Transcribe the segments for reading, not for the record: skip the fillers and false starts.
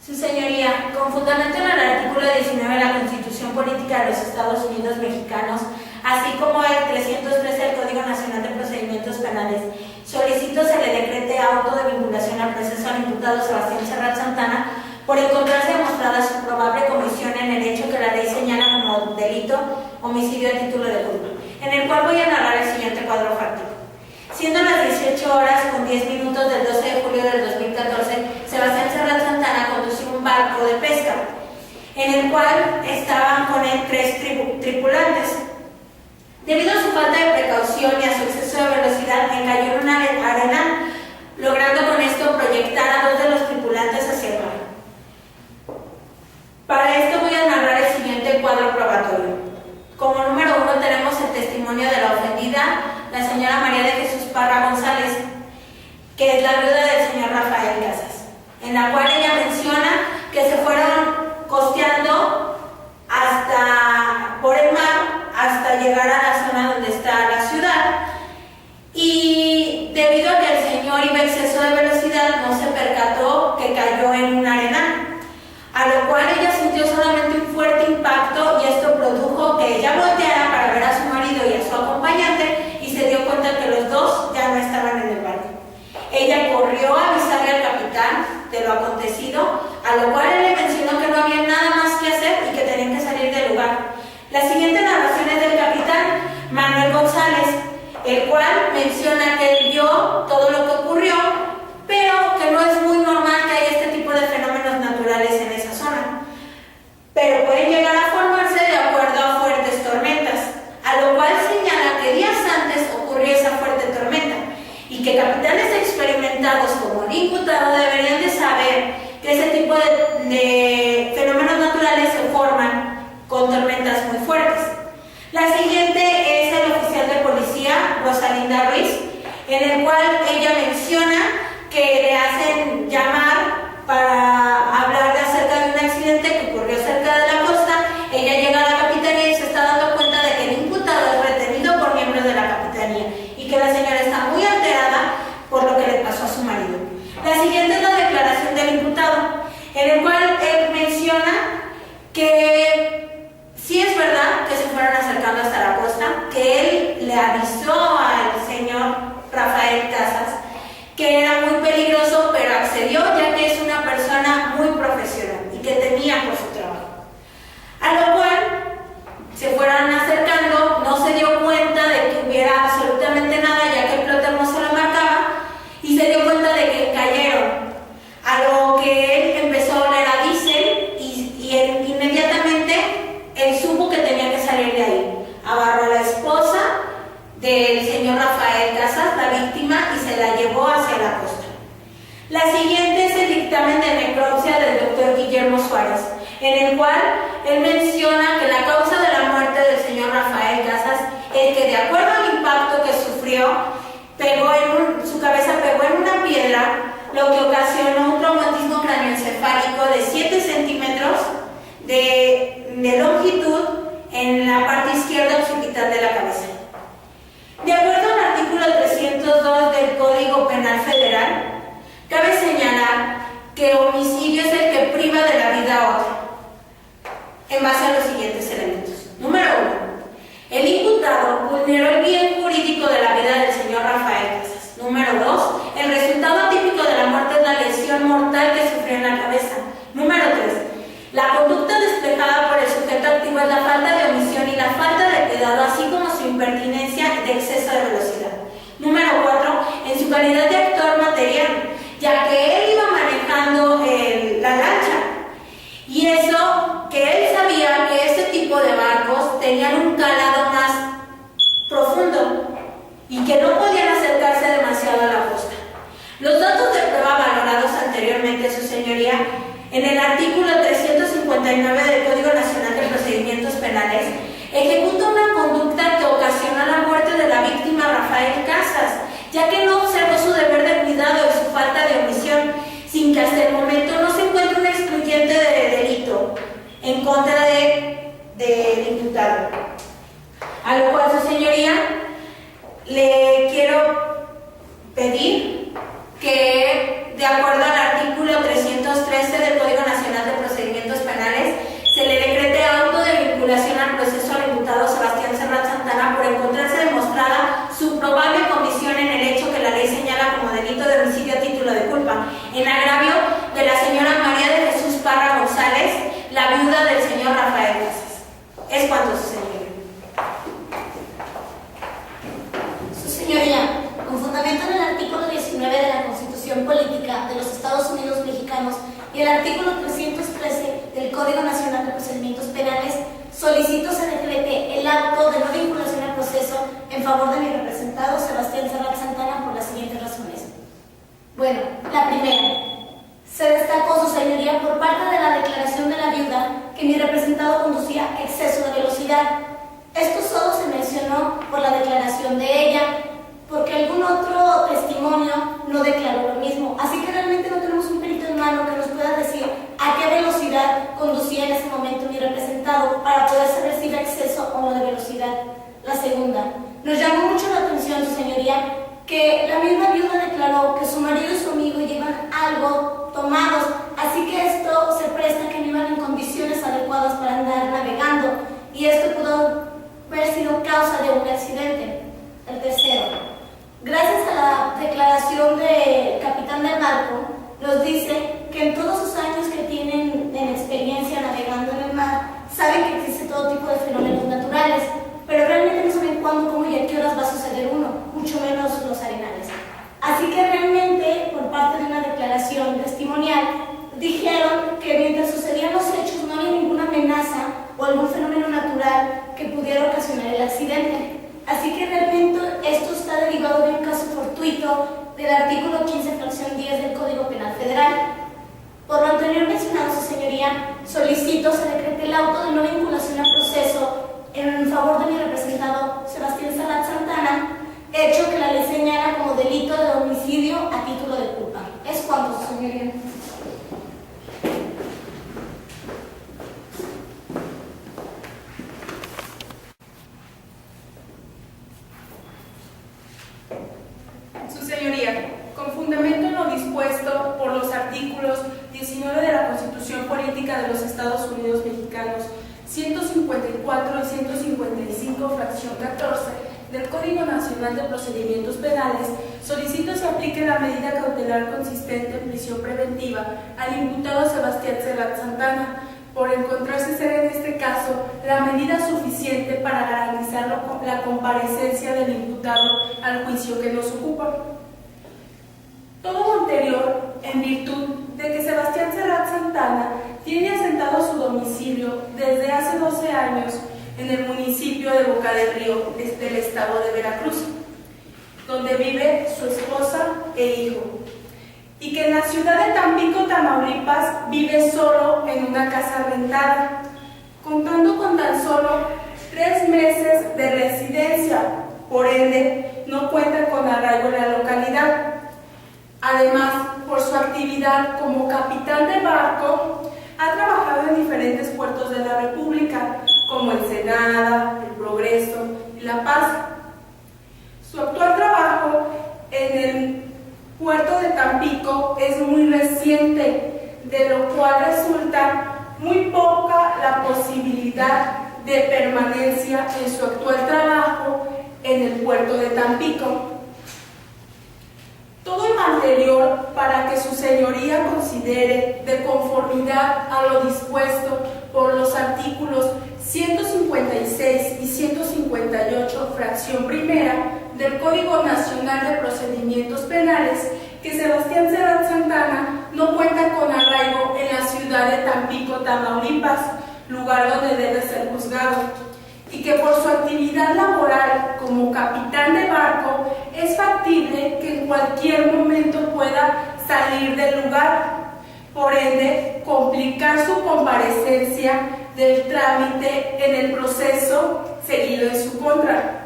Su Señoría, con fundamento en el artículo 19 de la Constitución Política de los Estados Unidos Mexicanos, así como el 313 del Código Nacional de Procedimientos Penales, solicito se le decrete auto de vinculación al proceso al imputado Sebastián Serrat Santana por encontrarse demostrada su probable comisión en el hecho que la ley señala como delito homicidio a título de culpa, en el cual voy a narrar el siguiente cuadro fáctico. Siendo las 18 horas con 10 minutos del 12 de julio del 2014, Sebastián Serrat Santana condució un barco de pesca, en el cual estaban con él 3 tripulantes. Debido a su falta de precaución y a su exceso de velocidad, encalló en una arenal, logrando con esto proyectar a 2 de los tripulantes hacia el mar. Para esto voy a narrar el siguiente cuadro probatorio. Como número 1 tenemos el testimonio de la ofendida, la señora María de Jesús Parra González, que es la viuda del señor Rafael Casas, en la cual ella menciona que se fueron costeando por el mar hasta llegar a la zona donde está la ciudad, y debido a que el señor iba a exceso de velocidad no se percató que cayó en un arenal, a lo cual ella sintió solamente un fuerte impacto, y esto produjo que ella volteara para ver a su marido y a su acompañante y se dio cuenta que los dos ya no estaban en el barco. Ella corrió a avisarle al capitán de lo acontecido, a lo cual él le mencionó que no había nada más que hacer y que tenían que salir del lugar. La siguiente narración es del capitán Manuel González, el cual menciona que él vio todo lo que ocurrió, pero que no es muy normal que haya este tipo de fenómenos naturales en esa zona, pero pueden llegar a formarse de acuerdo a fuertes tormentas, a lo cual señala que días antes ocurrió esa fuerte tormenta y que capitanes experimentados como el imputado deberían de saber que ese tipo de fenómenos naturales se forman con tormentas muy fuertes. La siguiente es el oficial de policía, Rosalinda Ruiz, en el cual ella menciona que le hacen llamar para hablar acerca de un accidente que ocurrió cerca de la costa. Ella llega a la capitanía y se está dando cuenta de que el imputado es retenido por miembros de la capitanía y que la señora está muy alterada por lo que le pasó a su marido. La siguiente es la declaración del imputado, en el cual él menciona que sí es verdad que se fueron acercando hasta la costa, que él le avisó al señor Rafael Casas que era muy peligroso, pero accedió ya que es una persona muy profesional y que temía por su trabajo. A lo cual se fueron acercando, no se dio cuenta de que hubiera absolutamente nada, ya que el plotter no se lo marcaba, y se dio cuenta de que cayeron, a lo que él empezó a oler a diésel y él, inmediatamente él supo que tenía que salir de ahí. Agarró a la esposa del señor Rafael Casas, la víctima, y se la llevó hacia la costa. La siguiente es el dictamen de necropsia del doctor Guillermo Suárez, en el cual él menciona que la causa de la muerte del señor Rafael Casas es que, de acuerdo al impacto que sufrió, su cabeza pegó en una piedra, lo que ocasionó un traumatismo craneoencefálico de 7 centímetros de longitud en la parte izquierda occipital de la cabeza. De acuerdo al artículo 302 del Código Penal Federal, cabe señalar que homicidio es el que priva de la vida a otro, en base a los siguientes elementos. Número 1. El imputado vulneró el bien jurídico de la vida del señor Rafael Casas. Número 2. El resultado atípico de la muerte es la lesión mortal que sufrió en la cabeza. Número 3. La conducta desplegada por el sujeto activo es la falta de omisión y la falta de cuidado, así como su impertinencia de exceso de velocidad. Número 4. En su calidad de actor material, ya que él iba manejando la lancha, y eso que él sabía que este tipo de barcos tenían un calado más profundo y que no podían acercarse demasiado a la costa. Los datos de prueba valorados anteriormente, su señoría, en el artículo 359 del Código Nacional de Procedimientos Penales, ejecuta una conducta que ocasionó la muerte de la víctima Rafael Casas, ya que no observó su deber de cuidado y su falta de omisión, sin que hasta el momento no se encuentre un excluyente de delito en contra del imputado. A lo cual, su señoría, le quiero pedir que, de acuerdo al artículo 300 213 del Código Nacional de Procedimientos Penales, se le decrete auto de vinculación al proceso al imputado Sebastián Serrat Santana por encontrarse demostrada su probable comisión en el hecho que la ley señala como delito de homicidio a título de culpa, en agravio de la señora María de Jesús Parra González, la viuda del señor Rafael Casas. Es cuanto, su señoría. Su señoría, con fundamento en el artículo 19 de la Constitución Política de los Estados Unidos Mexicanos y el artículo 313 del Código Nacional de Procedimientos Penales, solicito se decrete el auto de no vinculación al proceso en favor de mi representado Sebastián Serrat Santana por las siguientes razones. Bueno, la primera, se destacó, su señoría, por parte de la declaración de la viuda que mi representado conducía exceso de velocidad. Esto solo se mencionó por la declaración de ella, porque algún otro testimonio no declaró lo mismo. Así que realmente no tenemos un perito en mano que nos pueda decir a qué velocidad conducía en ese momento mi representado para poder saber si era exceso o no de velocidad. La segunda, nos llamó mucho la atención, su señoría, que la misma viuda declaró que su marido y su amigo llevan algo tomados, así que esto se presta que no iban en condiciones adecuadas para andar navegando, y esto pudo haber sido causa de un accidente. El tercero, gracias a la declaración del capitán del barco, nos dice que en todos sus años que tienen en experiencia navegando en el mar, saben que existe todo tipo de fenómenos naturales, pero realmente no saben cuándo, cómo y a qué horas va a suceder uno, mucho menos los arenales. Así que realmente, por parte de una declaración testimonial, dijeron que mientras sucedían los hechos no había ninguna amenaza o algún fenómeno natural que pudiera ocasionar el accidente. Así que realmente esto está derivado de un caso fortuito del artículo 15, fracción 10 del Código Penal Federal. Por lo anterior mencionado, su señoría, solicito se decrete el auto de no vinculación al proceso en favor de mi representado Sebastián Serrat Santana, hecho que la ley señala como delito de homicidio a título de culpa. Es cuanto, su señoría. Su señoría, con fundamento en lo dispuesto por los artículos 19 de la Constitución Política de los Estados Unidos Mexicanos, 154 y 155, fracción 14, del Código Nacional de Procedimientos Penales, solicito se aplique la medida cautelar consistente en prisión preventiva al imputado Sebastián Serrat Santana, por encontrarse ser en este caso la medida suficiente para garantizar la comparecencia del imputado al juicio que nos ocupa. Todo lo anterior en virtud de que Sebastián Serrat Santana tiene asentado su domicilio desde hace 12 años en el municipio de Boca del Río, del estado de Veracruz, donde vive su esposa e hijo, y que en la ciudad de Tampico, Tamaulipas, vive solo en una casa rentada, contando con tan solo 3 meses de residencia, por ende no cuenta con arraigo en la localidad. Además, por su actividad como capitán de barco, ha trabajado en diferentes puertos de la República, como Ensenada, El Progreso y La Paz. Su actual trabajo en el puerto de Tampico es muy reciente, de lo cual resulta muy poca la posibilidad de permanencia en su actual trabajo en el puerto de Tampico. Todo lo anterior para que su señoría considere, de conformidad a lo dispuesto por los artículos 156 y 158, fracción primera, del Código Nacional de Procedimientos Penales, que Sebastián Serrat Santana no cuenta con arraigo en la ciudad de Tampico, Tamaulipas, lugar donde debe ser juzgado, y que por su actividad laboral como capitán de barco es factible que en cualquier momento pueda salir del lugar, por ende complicar su comparecencia del trámite en el proceso seguido en su contra.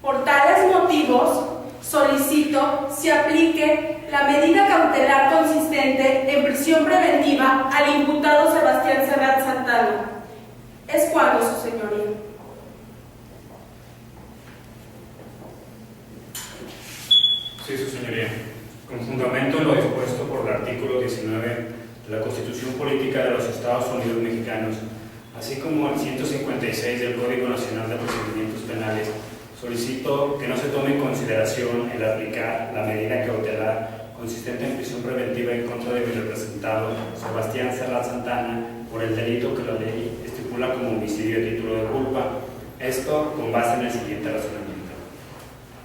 Por tales motivos, solicito se aplique la medida cautelar consistente en prisión preventiva al imputado Sebastián Serrat Santana. Es cuando, su señoría. Sí, su señoría. Con fundamento en lo dispuesto por el artículo 19 de la Constitución Política de los Estados Unidos Mexicanos, así como el 156 del Código Nacional de Procedimientos Penales, solicito que no se tome en consideración el aplicar la medida cautelar consistente en prisión preventiva en contra de mi representado, Sebastián Serra Santana, por el delito que la ley estipula como homicidio a título de culpa. Esto con base en el siguiente razonamiento.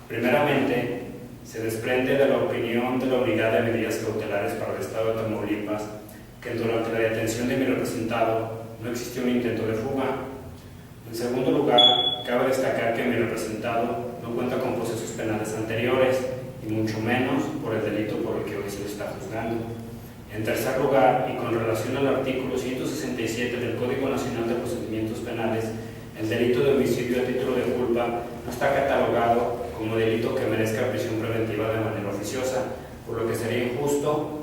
Primeramente, se desprende de la opinión de la Unidad de Medidas Cautelares para el Estado de Tamaulipas que durante la detención de mi representado no existió un intento de fuga. En segundo lugar, cabe destacar que mi representado no cuenta con procesos penales anteriores y mucho menos por el delito por el que hoy se le está juzgando. En tercer lugar, y con relación al artículo 167 del Código Nacional de Procedimientos Penales, el delito de homicidio a título de culpa no está catalogado como delito que merezca prisión preventiva de manera oficiosa, por lo que sería injusto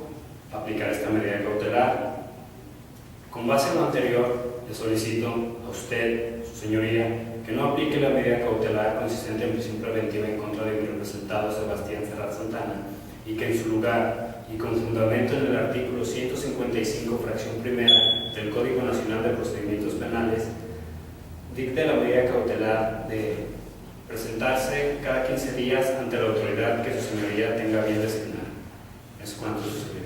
aplicar esta medida cautelar. Con base en lo anterior, le solicito a usted, su señoría, que no aplique la medida cautelar consistente en prisión preventiva en contra de mi representado Sebastián Serra Santana y que en su lugar y con fundamento en el artículo 155, fracción primera del Código Nacional de Procedimientos Penales, dicte la medida cautelar de presentarse cada 15 días ante la autoridad que su señoría tenga bien designar. Es cuanto, su señoría.